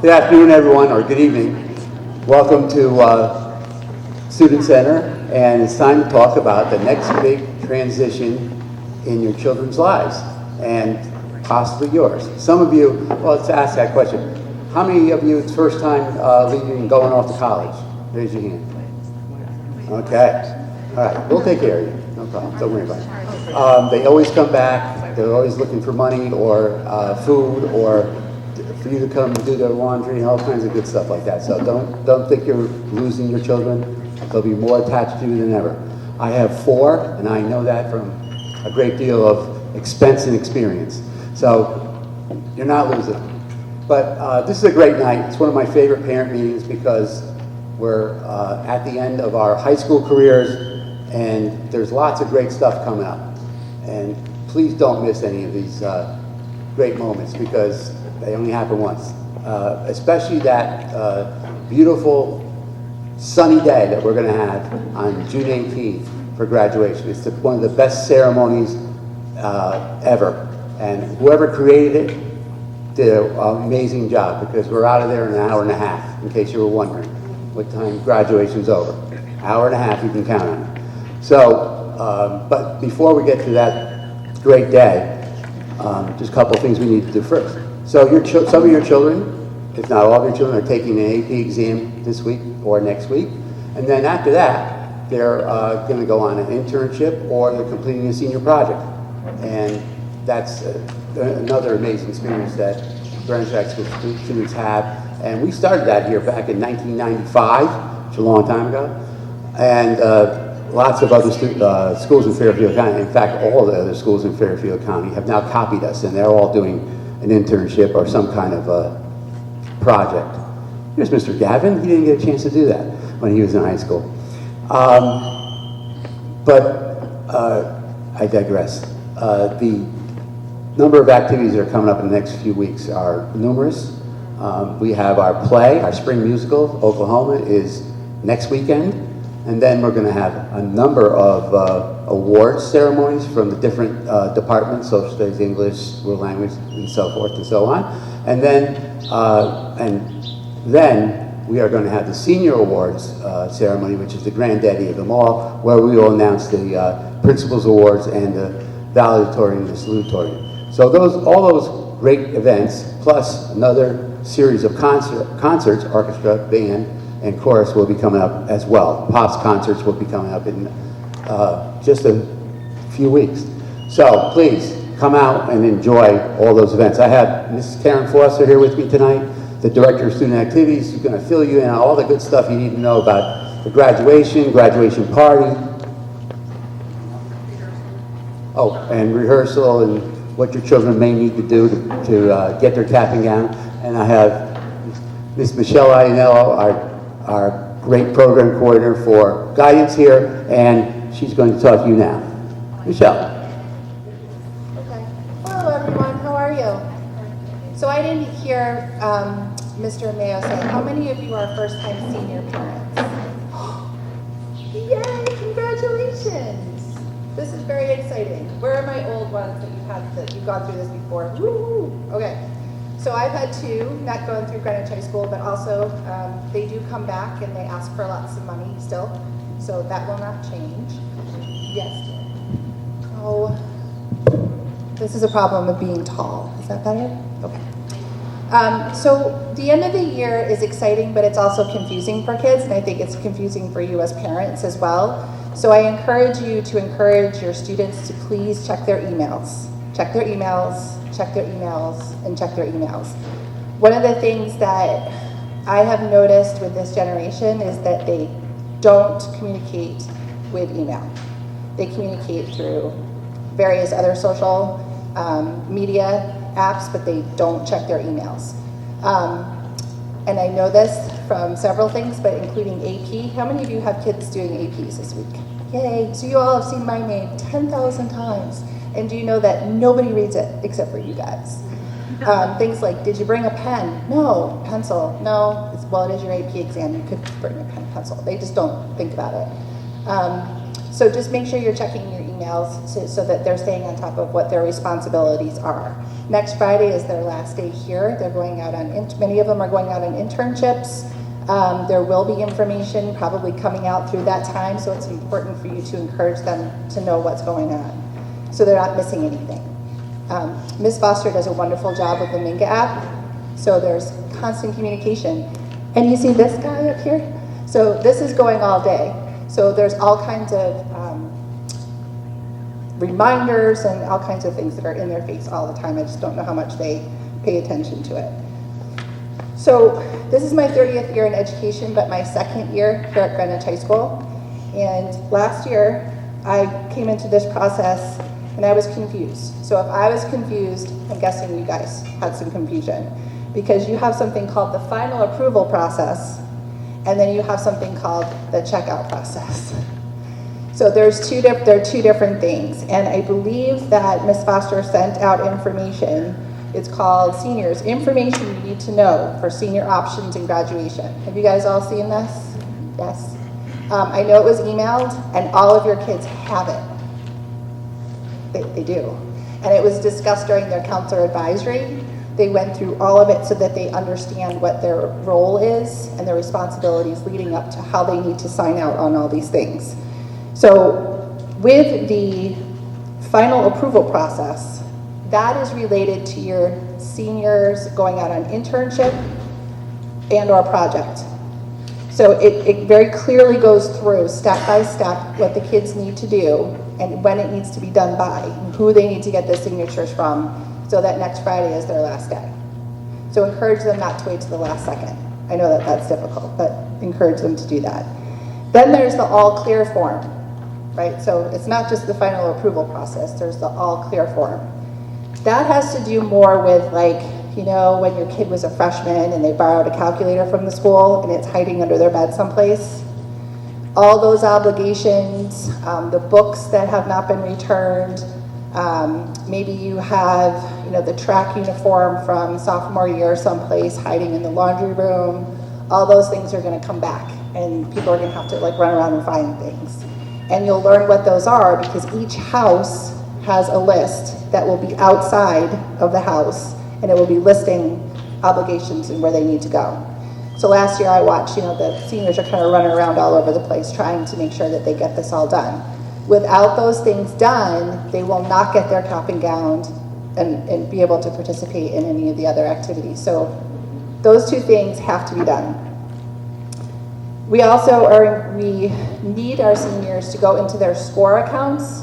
Good afternoon, everyone, or good evening. Welcome to Student Center, and it's time to talk about the next big transition in your children's lives, and possibly yours. Some of you, well, let's ask that question. How many of you, it's first time leaving and going off to college? Raise your hand. Okay. All right, we'll take care of you. No problem. Don't worry about it. They always come back. They're always looking for money or food or for you to come do their laundry and all kinds of good stuff like that. So don't think you're losing your children. They'll be more attached to you than ever. I have 4, and I know that from a great deal of expense and experience. So you're not losing them. But this is a great night. It's one of my favorite parent meetings because we're at the end of our high school careers, and there's lots of great stuff coming up. And please don't miss any of these great moments because they only happen once. Especially that beautiful sunny day that we're going to have on June 18th for graduation. It's one of the best ceremonies ever. And whoever created it did an amazing job because we're out of there in an hour and a half, in case you were wondering what time graduation's over. Hour and a half, you can count on it. So, but before we get to that great day, just a couple of things we need to do first. So some of your children, if not all of your children, are taking an AP exam this week or next week. And then after that, they're going to go on an internship or they're completing a senior project. And that's another amazing experience that Greenwich Tech students have. And we started that here back in 1995, which is a long time ago. And lots of other schools in Fairfield County, in fact, all the other schools in Fairfield County have now copied us, and they're all doing an internship or some kind of project. Here's Mr. Gavin. He didn't get a chance to do that when he was in high school. But I digress. The number of activities that are coming up in the next few weeks are numerous. We have our play, our spring musical, Oklahoma, is next weekend. And then we're going to have a number of awards ceremonies from the different departments, social studies, English, world language, and so forth and so on. And then we are going to have the senior awards ceremony, which is the granddaddy of them all, where we will announce the principals awards and the valedictorian and the salutatorian. So all those great events, plus another series of concerts, orchestra, band, and chorus will be coming up as well. Pops concerts will be coming up in just a few weeks. So please come out and enjoy all those events. I have Mrs. Karen Foster here with me tonight, the Director of Student Activities, who's going to fill you in on all the good stuff you need to know about the graduation party. Oh, and rehearsal and what your children may need to do to get their cap and gown. And I have Miss Michelle Iannello, our great program coordinator for guidance here, and she's going to talk to you now. Michelle. Okay. Hello, everyone. How are you? So I didn't hear Mr. Mayo say, how many of you are first-time senior parents? Yay! Congratulations! This is very exciting. Where are my old ones that you've gone through this before? Woo! Okay. So I've had 2, not going through Greenwich High School, but also they do come back and they ask for lots of money still. So that will not change. Yes. Oh, this is a problem of being tall. Is that better? Okay. So the end of the year is exciting, but it's also confusing for kids, and I think it's confusing for you as parents as well. So I encourage you to encourage your students to please check their emails. Check their emails, check their emails, and check their emails. One of the things that I have noticed with this generation is that they don't communicate with email. They communicate through various other social media apps, but they don't check their emails. And I know this from several things, but including AP. How many of you have kids doing APs this week? Yay, so you all have seen my name 10,000 times. And do you know that nobody reads it except for you guys? Things like, did you bring a pen? No. Pencil? No. Well, it is your AP exam. You could bring a pen, pencil. They just don't think about it. So just make sure you're checking your email emails so that they're staying on top of what their responsibilities are. Next Friday is their last day here. They're going out on, many of them are going out on internships. There will be information probably coming out through that time, so it's important for you to encourage them to know what's going on, so they're not missing anything. Ms. Foster does a wonderful job with the Minga app, so there's constant communication. And you see this guy up here? So this is going all day. So there's all kinds of reminders and all kinds of things that are in their face all the time. I just don't know how much they pay attention to it. So this is my 30th year in education, but my second year here at Greenwich High School. And last year, I came into this process and I was confused. So if I was confused, I'm guessing you guys had some confusion, because you have something called the final approval process, and then you have something called the checkout process. So there are two different things, and I believe that Ms. Foster sent out information. It's called Seniors, Information You Need to Know for Senior Options and Graduation. Have you guys all seen this? Yes? I know it was emailed, and all of your kids have it. They do. And it was discussed during their counselor advisory. They went through all of it so that they understand what their role is and their responsibilities leading up to how they need to sign out on all these things. So with the final approval process, that is related to your seniors going out on internship and or project. So it very clearly goes through step by step what the kids need to do and when it needs to be done by, and who they need to get the signatures from, so that next Friday is their last day. So encourage them not to wait to the last second. I know that that's difficult, but encourage them to do that. Then there's the all clear form, right? So it's not just the final approval process, there's the all clear form. That has to do more with, like, you know, when your kid was a freshman and they borrowed a calculator from the school and it's hiding under their bed someplace. All those obligations, the books that have not been returned, maybe you have, you know, the track uniform from sophomore year someplace hiding in the laundry room. All those things are going to come back, and people are going to have to like run around and find things. And you'll learn what those are, because each house has a list that will be outside of the house, and it will be listing obligations and where they need to go. So last year I watched, you know, the seniors are kind of running around all over the place trying to make sure that they get this all done. Without those things done, they will not get their cap and gown and be able to participate in any of the other activities. So those two things have to be done. We need our seniors to go into their SCORE accounts.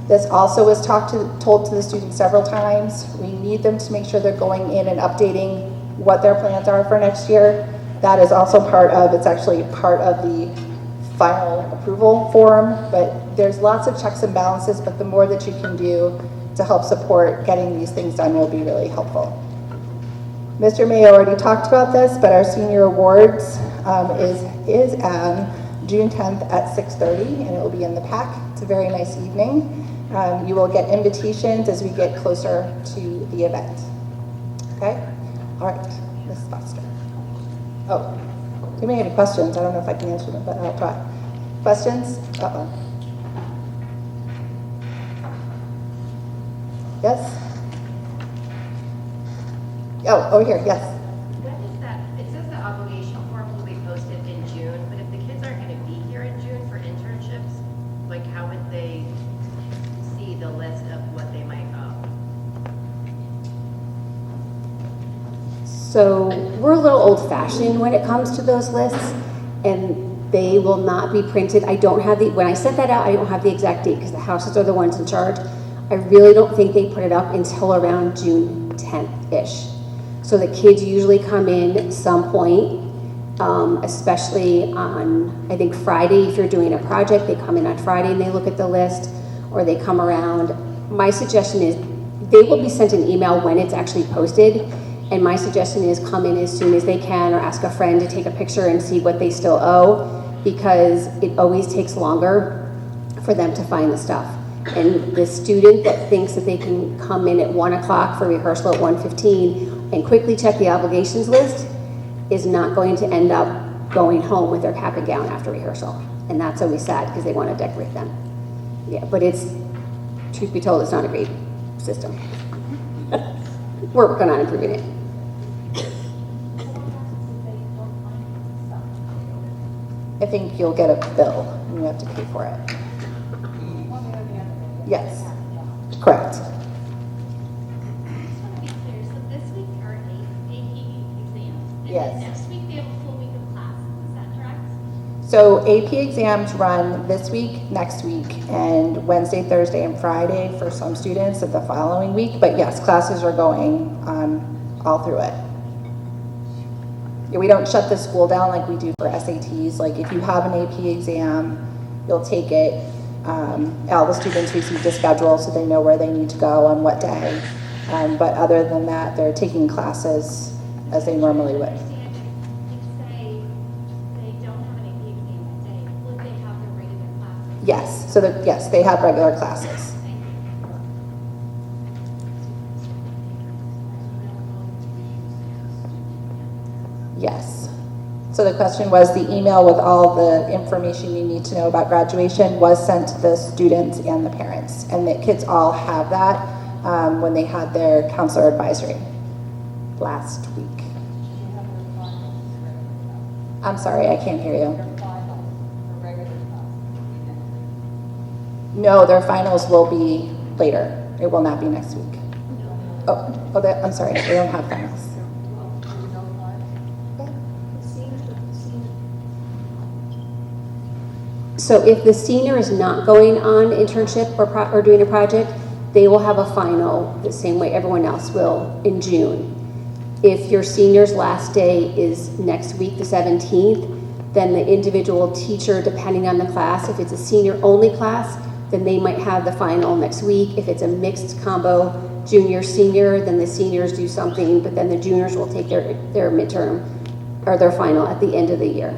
This also was told to the students several times. We need them to make sure they're going in and updating what their plans are for next year. That is also it's actually part of the final approval form, but there's lots of checks and balances, but the more that you can do to help support getting these things done will be really helpful. Mr. May already talked about this, but our senior awards is on June 10th at 6:30, and it will be in the pack. It's a very nice evening. You will get invitations as we get closer to the event. Okay? All right, Ms. Foster. Oh, you may have any questions. I don't know if I can answer them, but I'll try. Questions? Uh-oh. Yes? Oh, over here, yes. When is that? It says the obligation form will be posted in June, but if the kids aren't going to be here in June for internships, like how would they see the list of what they might go? So we're a little old-fashioned when it comes to those lists, and they will not be printed. When I sent that out, I don't have the exact date because the houses are the ones in charge. I really don't think they put it up until around June 10th-ish. So the kids usually come in at some point, especially on, I think, Friday. If you're doing a project, they come in on Friday and they look at the list, or they come around. My suggestion is they will be sent an email when it's actually posted. And my suggestion is come in as soon as they can, or ask a friend to take a picture and see what they still owe, because it always takes longer for them to find the stuff. And the student that thinks that they can come in at 1 o'clock for rehearsal at 1:15 and quickly check the obligations list is not going to end up going home with their cap and gown after rehearsal. And that's always sad because they want to decorate them. Yeah, but it's, truth be told, it's not a great system. We're working on improving it. I think you'll get a bill and you have to pay for it. Yes, correct. I just want to be clear, so this week are AP exams. And Yes. then next week they have a full week of classes, is that correct? So AP exams run this week, next week, and Wednesday, Thursday, and Friday for some students of the following week. But yes, classes are going all through it. Yeah, we don't shut the school down like we do for SATs. Like if you have an AP exam, you'll take it. All the students receive the schedule so they know where they need to go on what day. But other than that, they're taking classes as they normally would. Understand, like say they don't have an AP exam that day, would they have their regular classes? Yes, so yes, they have regular classes. Thank you. Yes. So the question was, the email with all the information you need to know about graduation was sent to the students and the parents. And the kids all have that when they had their counselor advisory last week. I'm sorry, I can't hear you. No, their finals will be later. It will not be next week. I'm sorry, they don't have finals. So if the senior is not going on internship or doing a project, they will have a final the same way everyone else will in June. If your senior's last day is next week, the 17th, then the individual teacher, depending on the class, if it's a senior-only class, then they might have the final next week. If it's a mixed combo, junior-senior, then the seniors do something, but then the juniors will take their midterm or their final at the end of the year.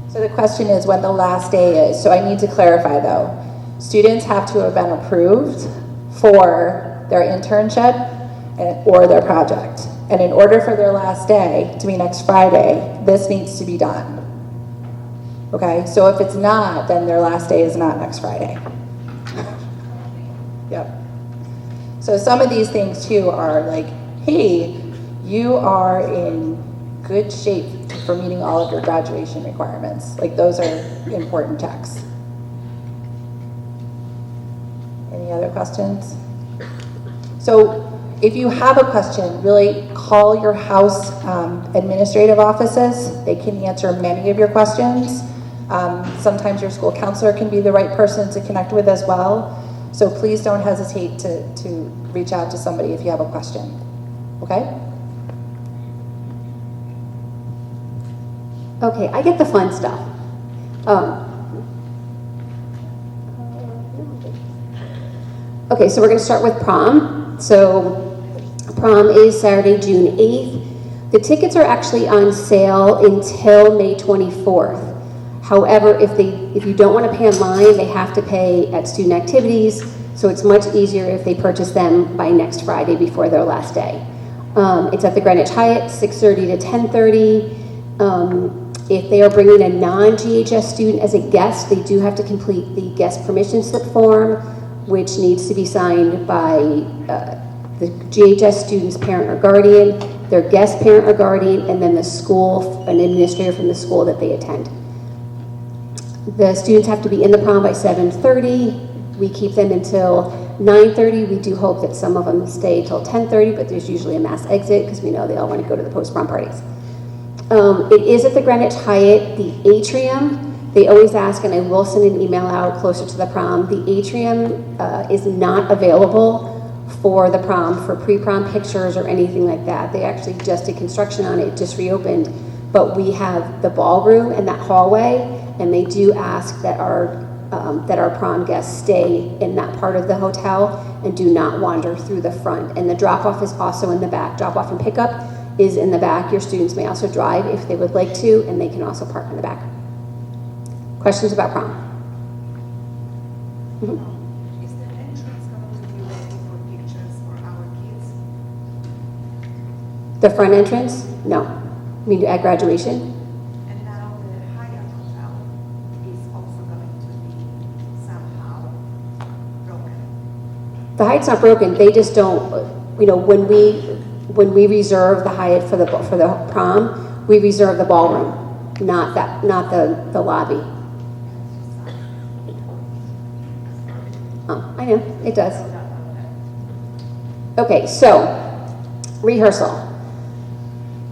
So the question is when the last day is. So I need to clarify though. Students have to have been approved for their internship or their project. And in order for their last day to be next Friday, this needs to be done. Okay, so if it's not, then their last day is not next Friday. Yep. So some of these things too are like, hey, you are in good shape for meeting all of your graduation requirements. Like those are important checks. Any other questions? So if you have a question, really call your house administrative offices. They can answer many of your questions. Sometimes your school counselor can be the right person to connect with as well. So please don't hesitate to reach out to somebody if you have a question. Okay? Okay, I get the fun stuff. Okay, so we're going to start with prom. So prom is Saturday, June 8th. The tickets are actually on sale until May 24th. However, if you don't want to pay online, they have to pay at student activities. So it's much easier if they purchase them by next Friday before their last day. It's at the Greenwich Hyatt, 6:30 to 10:30. If they are bringing a non-GHS student as a guest, they do have to complete the guest permission slip form, which needs to be signed by the GHS student's parent or guardian, their guest parent or guardian, and then the school, an administrator from the school that they attend. The students have to be in the prom by 7:30. We keep them until 9:30. We do hope that some of them stay till 10:30, but there's usually a mass exit because we know they all want to go to the post-prom parties. It is at the Greenwich Hyatt, the atrium. They always ask, and I will send an email out closer to the prom. The atrium is not available for the prom, for pre-prom pictures or anything like that. They actually just did construction on it, just reopened. But we have the ballroom and that hallway, and they do ask that our prom guests stay in that part of the hotel and do not wander through the front. And the drop-off is also in the back. Drop-off and pickup is in the back. Your students may also drive if they would like to, and they can also park in the back. Questions about prom? Is The front entrance? No. I mean, at graduation? And now the Hyatt Hotel is also going to be somehow broken. The Hyatt's not broken, they just don't, when we reserve the Hyatt for the prom, we reserve the ballroom, not the lobby. Oh, I know, it does. Okay, so, rehearsal.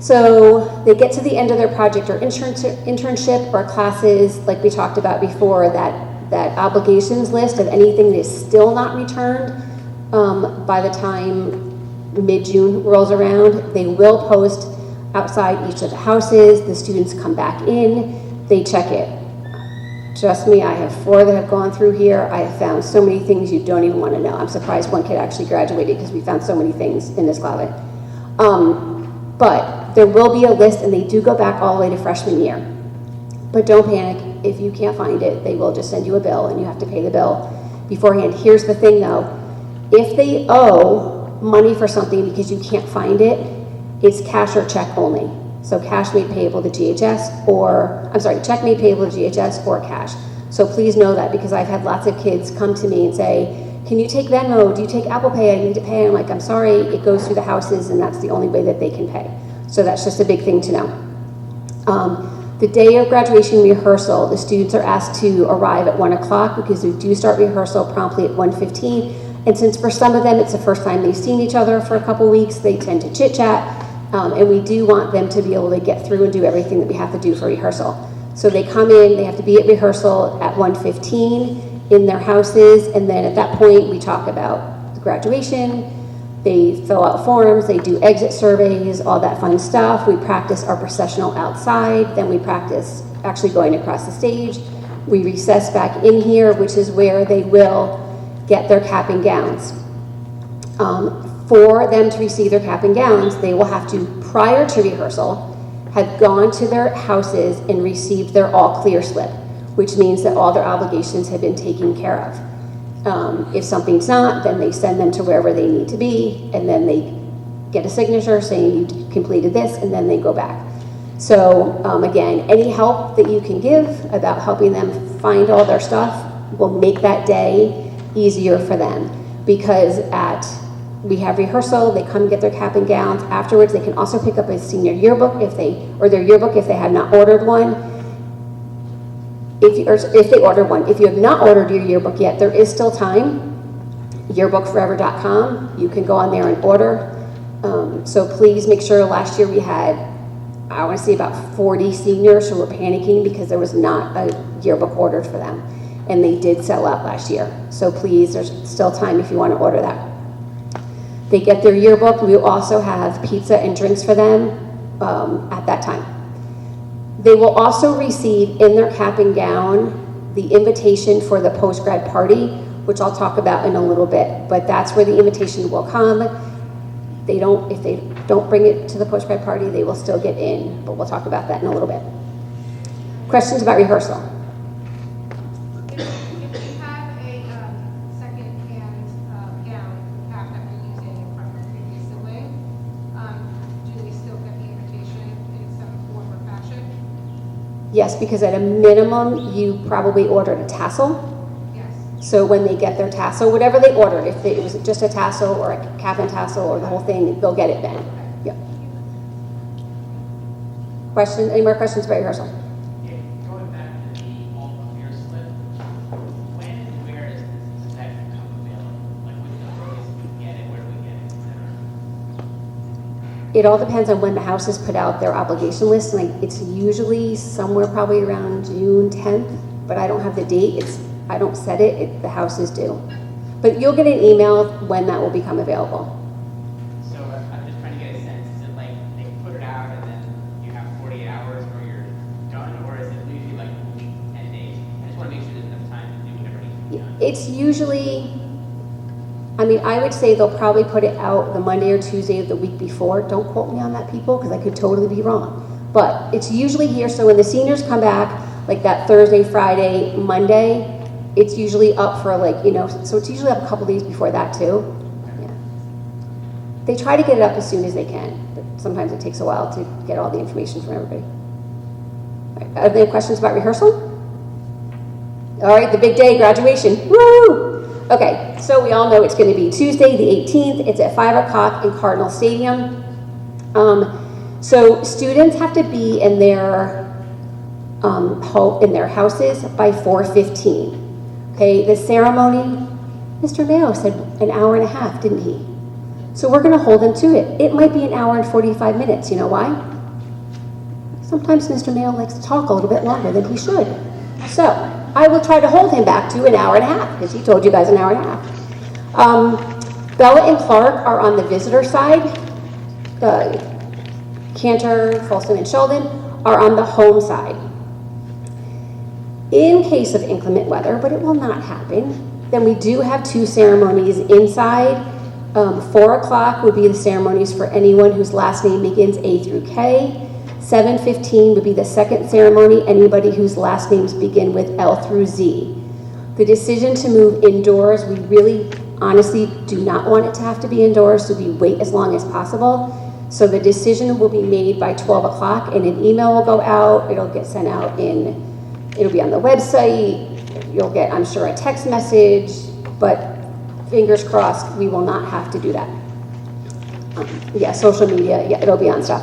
So, they get to the end of their project or internship or classes, like we talked about before, that obligations list of anything that is still not returned by the time mid-June rolls around. They will post outside each of the houses. The students come back in, they check it. Trust me, I have 4 that have gone through here. I have found so many things you don't even want to know. I'm surprised one kid actually graduated because we found so many things in this closet. But there will be a list, and they do go back all the way to freshman year. But don't panic. If you can't find it, they will just send you a bill, and you have to pay the bill beforehand. Here's the thing, though. If they owe money for something because you can't find it, it's cash or check only. So cash made payable to GHS check made payable to GHS or cash. So please know that, because I've had lots of kids come to me and say, can you take Venmo? Do you take Apple Pay? I need to pay. I'm like, I'm sorry, it goes through the houses and that's the only way that they can pay. So that's just a big thing to know. The day of graduation rehearsal, the students are asked to arrive at 1 o'clock because we do start rehearsal promptly at 1:15. And since for some of them it's the first time they've seen each other for a couple weeks, they tend to chit chat. And we do want them to be able to get through and do everything that we have to do for rehearsal. So they come in, they have to be at rehearsal at 1:15 in their houses, and then at that point we talk about the graduation, they fill out forms, they do exit surveys, all that fun stuff. We practice our processional outside, then we practice actually going across the stage. We recess back in here, which is where they will get their cap and gowns. For them to receive their cap and gowns, they will have to, prior to rehearsal, have gone to their houses and received their all clear slip, which means that all their obligations have been taken care of. If something's not, then they send them to wherever they need to be, and then they get a signature saying you completed this, and then they go back. So again, any help that you can give about helping them find all their stuff will make that day easier for them, because we have rehearsal, they come get their cap and gowns. Afterwards, they can also pick up a senior yearbook or their yearbook if they have not ordered one. If they order one. If you have not ordered your yearbook yet, there is still time. Yearbookforever.com. You can go on there and order. So please make sure. Last year we had, I want to say, about 40 seniors who were panicking because there was not a yearbook ordered for them. And they did sell out last year. So please, there's still time if you want to order that. They get their yearbook. We also have pizza and drinks for them at that time. They will also receive in their cap and gown the invitation for the post-grad party, which I'll talk about in a little bit, but that's where the invitation will come. If they don't bring it to the post-grad party, they will still get in, but we'll talk about that in a little bit. Questions about rehearsal? If we have a second-hand gown, cap that we're using from the previous sibling, do we still get the invitation in some form or fashion? Yes, because at a minimum, you probably ordered a tassel. Yes. So when they get their tassel, whatever they ordered, if it was just a tassel or a cap and tassel or the whole thing, they'll get it then. Yep. Any more questions about rehearsal? Yeah, going back to the all clear slip, when and where does that become available? Like, which areas do we get it, where do we get it, et cetera? It all depends on when the houses put out their obligation list. Like, it's usually somewhere probably around June 10th, but I don't have the date. I don't set it, the houses do. But you'll get an email when that will become available. So I'm just trying to get a sense, is it like they put it out and then you have 48 hours or you're done, or is it usually like a week, 10 days? I just want to make sure there's enough time to do whatever needs to be done. It's usually, I would say they'll probably put it out the Monday or Tuesday of the week before. Don't quote me on that, people, because I could totally be wrong. But it's usually here, so when the seniors come back, like that Thursday, Friday, Monday, it's usually up for so it's usually up a couple days before that too. Yeah. they try to get it up as soon as they can, but sometimes it takes a while to get all the information from everybody. All right, are there any questions about rehearsal? All right, the big day, graduation. Woo! Okay, so we all know it's going to be Tuesday the 18th. It's at 5 o'clock in Cardinal Stadium. So students have to be in their in their houses by 4:15. Okay, the ceremony, Mr. Mayo said an hour and a half, didn't he? So we're going to hold him to it. It might be an hour and 45 minutes. You know why? Sometimes Mr. Mayo likes to talk a little bit longer than he should. So I will try to hold him back to an hour and a half, because he told you guys an hour and a half. Bella and Clark are on the visitor side. Cantor, Folsom, and Sheldon are on the home side. In case of inclement weather, but it will not happen, then we do have 2 ceremonies inside. 4 o'clock would be the ceremonies for anyone whose last name begins A through K. 7:15 would be the second ceremony, anybody whose last names begin with L through Z. The decision to move indoors, we really honestly do not want it to have to be indoors, so we wait as long as possible. So the decision will be made by 12 o'clock, and an email will go out. It'll get sent out it'll be on the website. You'll get, I'm sure, a text message, but fingers crossed, we will not have to do that. Yeah, social media, yeah, it'll be on stuff.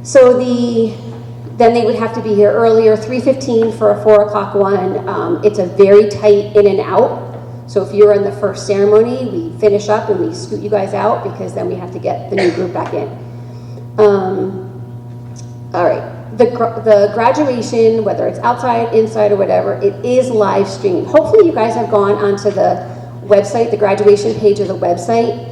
So then they would have to be here earlier, 3:15 for a 4 o'clock one. It's a very tight in and out. So if you're in the first ceremony, we finish up and we scoot you guys out, because then we have to get the new group back in. All right, the graduation, whether it's outside, inside, or whatever, it is live streamed. Hopefully you guys have gone onto the website, the graduation page of the website.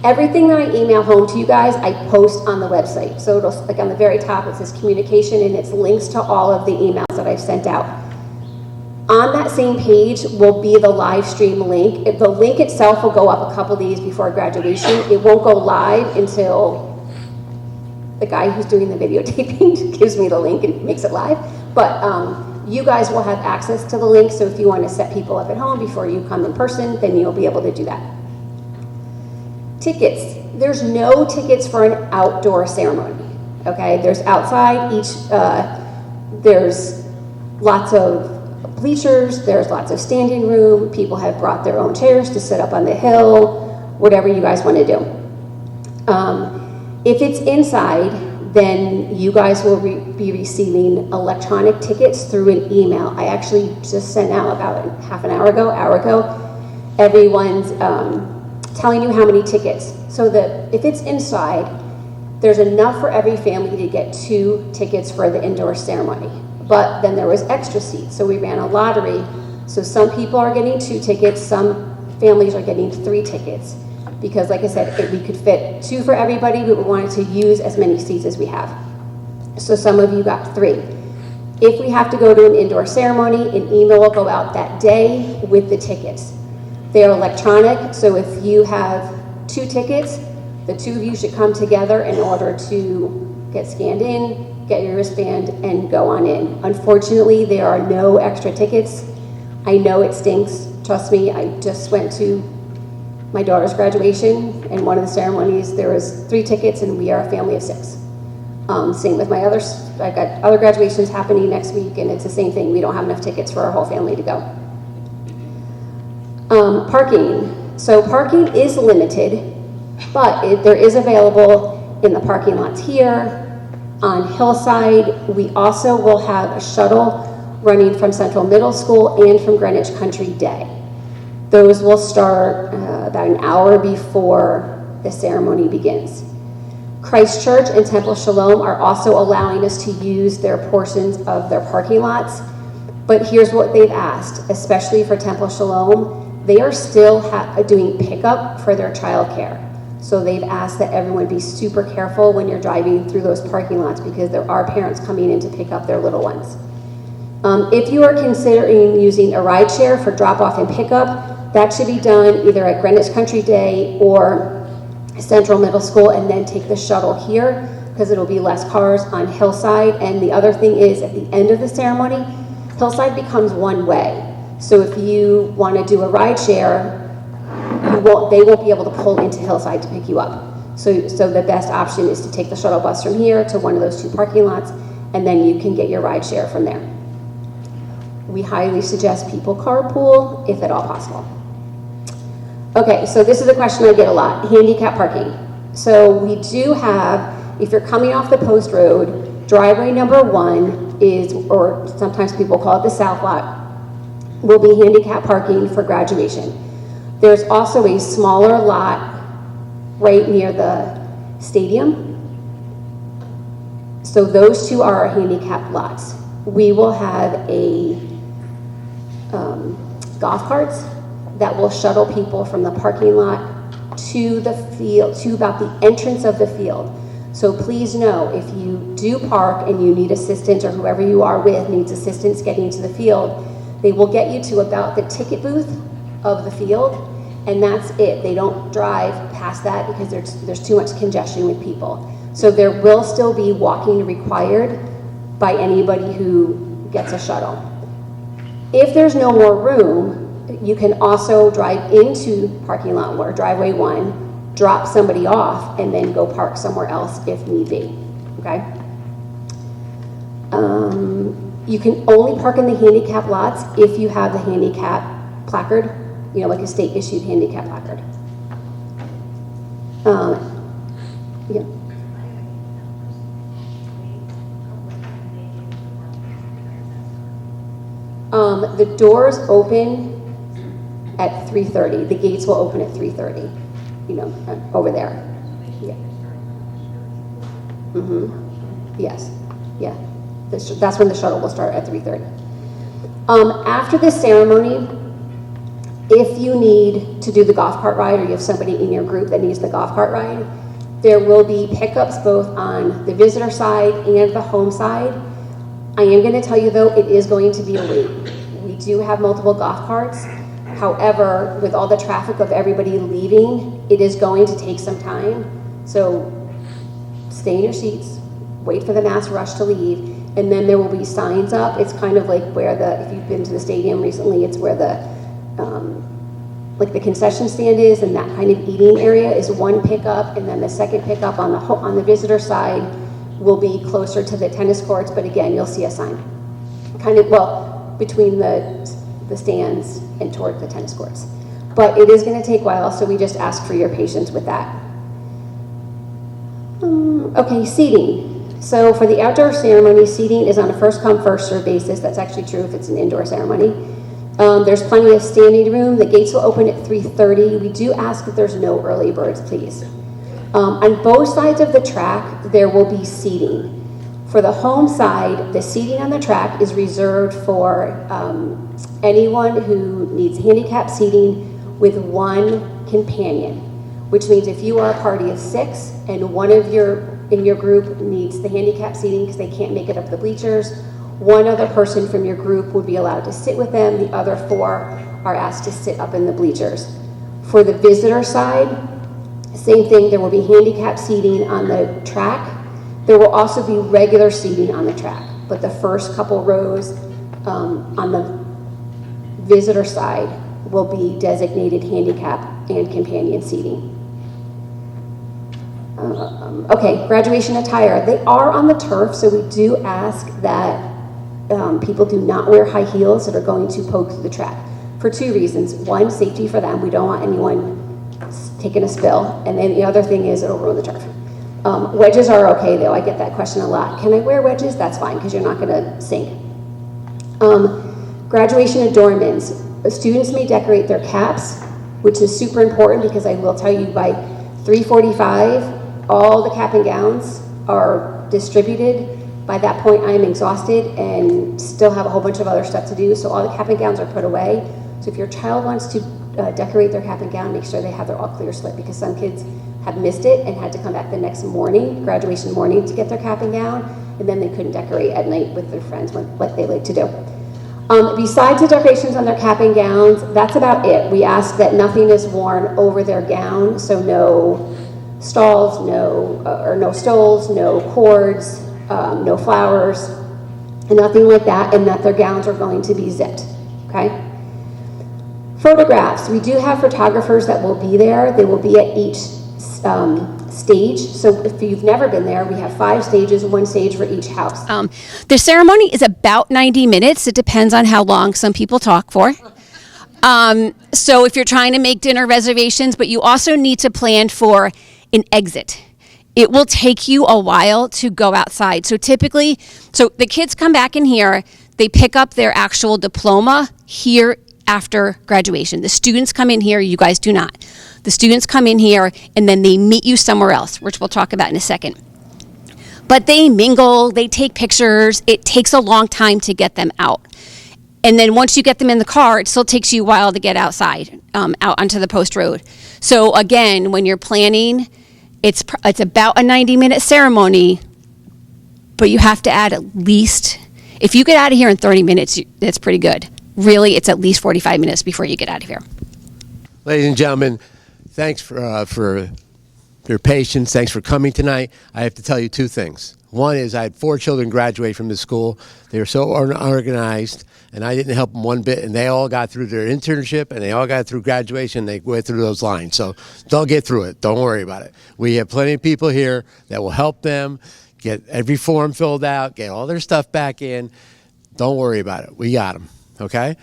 Everything that I email home to you guys, I post on the website. So it'll, like on the very top, it says communication, and it's links to all of the emails that I've sent out. On that same page will be the live stream link. The link itself will go up a couple days before graduation. It won't go live until the guy who's doing the videotaping gives me the link and makes it live. But you guys will have access to the link, so if you want to set people up at home before you come in person, then you'll be able to do that. Tickets. There's no tickets for an outdoor ceremony. Okay, there's outside. There's lots of bleachers, there's lots of standing room, people have brought their own chairs to sit up on the hill, whatever you guys want to do. If it's inside, then you guys will be receiving electronic tickets through an email. I actually just sent out about half an hour ago, everyone's telling you how many tickets. So that if it's inside, there's enough for every family to get 2 tickets for the indoor ceremony. But then there was extra seats, so we ran a lottery. So some people are getting 2 tickets, some families are getting 3 tickets. Because like I said, we could fit 2 for everybody, but we wanted to use as many seats as we have. So some of you got 3. If we have to go to an indoor ceremony, an email will go out that day with the tickets. They're electronic, so if you have 2 tickets, the 2 of you should come together in order to get scanned in, get your wristband, and go on in. Unfortunately, there are no extra tickets. I know it stinks. Trust me, I just went to my daughter's graduation, and one of the ceremonies, there was 3 tickets, and we are a family of 6. Same with my others. I've got other graduations happening next week, and it's the same thing. We don't have enough tickets for our whole family to go. Parking. So parking is limited, but there is available in the parking lots here. On Hillside, we also will have a shuttle running from Central Middle School and from Greenwich Country Day. Those will start about an hour before the ceremony begins. Christ Church and Temple Shalom are also allowing us to use their portions of their parking lots, but here's what they've asked, especially for Temple Shalom. They are still doing pickup for their childcare. So they've asked that everyone be super careful when you're driving through those parking lots, because there are parents coming in to pick up their little ones. If you are considering using a ride share for drop off and pickup, that should be done either at Greenwich Country Day or Central Middle School, and then take the shuttle here, because it'll be less cars on Hillside. And the other thing is, at the end of the ceremony, Hillside becomes one way. So if you want to do a ride share, they won't be able to pull into Hillside to pick you up. So the best option is to take the shuttle bus from here to one of those 2 parking lots, and then you can get your ride share from there. We highly suggest people carpool if at all possible. Okay, so this is a question I get a lot, handicap parking. So we do have, if you're coming off the post road, driveway number 1 is, or sometimes people call it the south lot, will be handicap parking for graduation. There's also a smaller lot right near the stadium. So those 2 are our handicap lots. We will have a golf carts that will shuttle people from the parking lot to the field, to about the entrance of the field. So please know, if you do park and you need assistance, or whoever you are with needs assistance getting to the field, they will get you to about the ticket booth of the field, and that's it. They don't drive past that because there's too much congestion with people. So there will still be walking required by anybody who gets a shuttle. If there's no more room, you can also drive into parking lot or driveway 1, drop somebody off, and then go park somewhere else if need be, okay? You can only park in the handicap lots if you have the handicap placard, you know, like a state issued handicap placard. Yeah. The doors open at 3:30. The gates will open at 3:30, you know, over there. Yeah. Yes. Yeah. That's when the shuttle will start at 3:30. After this ceremony, if you need to do the golf cart ride, or you have somebody in your group that needs the golf cart ride, there will be pickups both on the visitor side and the home side. I am going to tell you though, it is going to be a wait. We do have multiple golf carts. However, with all the traffic of everybody leaving, it is going to take some time. So stay in your seats, wait for the mass rush to leave, and then there will be signs up. It's kind of like where if you've been to the stadium recently, it's where like the concession stand is, and that kind of eating area is one pickup, and then the second pickup on the visitor side will be closer to the tennis courts, but again, you'll see a sign. Kind of, well, between the stands and toward the tennis courts. But it is going to take a while, so we just ask for your patience with that. Okay, seating. So for the outdoor ceremony, seating is on a first come, first served basis. That's actually true if it's an indoor ceremony. There's plenty of standing room. The gates will open at 3:30. We do ask that there's no early birds, please. On both sides of the track, there will be seating. For the home side, the seating on the track is reserved for anyone who needs handicap seating with 1 companion, which means if you are a party of 6 and one of in your group needs the handicap seating because they can't make it up the bleachers, 1 other person from your group would be allowed to sit with them. The other 4 are asked to sit up in the bleachers. For the visitor side, same thing, there will be handicap seating on the track. There will also be regular seating on the track, but the first couple rows on the visitor side will be designated handicap and companion seating. Okay, graduation attire. They are on the turf, so we do ask that people do not wear high heels that are going to poke through the track for 2 reasons. 1, safety for them. We don't want anyone taking a spill. And then the other thing is it'll ruin the turf. Wedges are okay though. I get that question a lot. Can I wear wedges? That's fine because you're not going to sink. Graduation adornments. Students may decorate their caps, which is super important because I will tell you by 3:45, all the cap and gowns are distributed. By that point, I am exhausted and still have a whole bunch of other stuff to do, so all the cap and gowns are put away. So if your child wants to decorate their cap and gown, make sure they have their all clear slip, because some kids have missed it and had to come back the next morning, graduation morning, to get their cap and gown, and then they couldn't decorate at night with their friends, what they like to do. Besides the decorations on their cap and gowns, that's about it. We ask that nothing is worn over their gown, so no stalls, no stoles, no cords, no flowers, and nothing like that, and that their gowns are going to be zipped, okay? Photographs. We do have photographers that will be there. They will be at each stage. So if you've never been there, we have 5 stages, 1 stage for each house. The ceremony is about 90 minutes. It depends on how long some people talk for. So if you're trying to make dinner reservations, but you also need to plan for an exit. It will take you a while to go outside. So typically, the kids come back in here, they pick up their actual diploma here after graduation. The students come in here, you guys do not. The students come in here and then they meet you somewhere else, which we'll talk about in a second. But they mingle, they take pictures. It takes a long time to get them out. And then once you get them in the car, it still takes you a while to get outside, out onto the post road. So again, when you're planning, it's about a 90-minute ceremony, but you have to add at least, if you get out of here in 30 minutes, that's pretty good. Really, it's at least 45 minutes before you get out of here. Ladies and gentlemen, thanks for your patience. Thanks for coming tonight. I have to tell you 2 things. One is I had 4 children graduate from this school. They were so unorganized, and I didn't help them one bit, and they all got through their internship, and they all got through graduation. They went through those lines. So they'll get through it. Don't worry about it. We have plenty of people here that will help them get every form filled out, get all their stuff back in. Don't worry about it. We got them. Okay?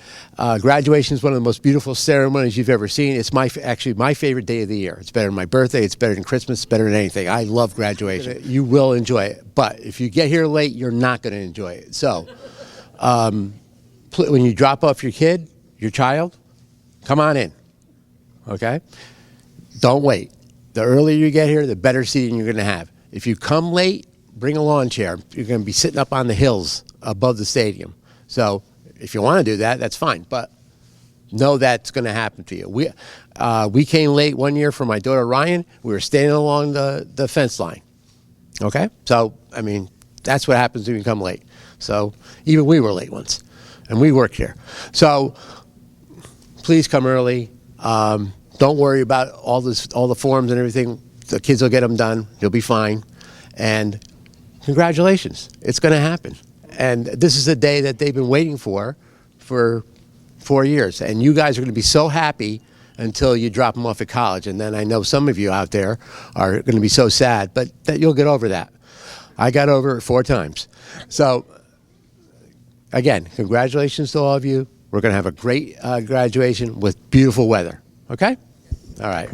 Graduation is one of the most beautiful ceremonies you've ever seen. It's actually my favorite day of the year. It's better than my birthday. It's better than Christmas. It's better than anything. I love graduation. You will enjoy it. But if you get here late, you're not going to enjoy it. So when you drop off your kid, your child, come on in. Okay? Don't wait. The earlier you get here, the better seating you're going to have. If you come late, bring a lawn chair. You're going to be sitting up on the hills above the stadium. So if you want to do that, that's fine. But know that's going to happen to you. We came late one year for my daughter Ryan. We were standing along the fence line. Okay? So, I mean, that's what happens when you come late. So even we were late once. And we worked here. So please come early. Don't worry about all the forms and everything. The kids will get them done. You'll be fine. And congratulations. It's going to happen. And this is a day that they've been waiting for 4 years. And you guys are going to be so happy until you drop them off at college. And then I know some of you out there are going to be so sad, but that you'll get over that. I got over it 4 times. So, again, congratulations to all of you. We're going to have a great graduation with beautiful weather. Okay? All right.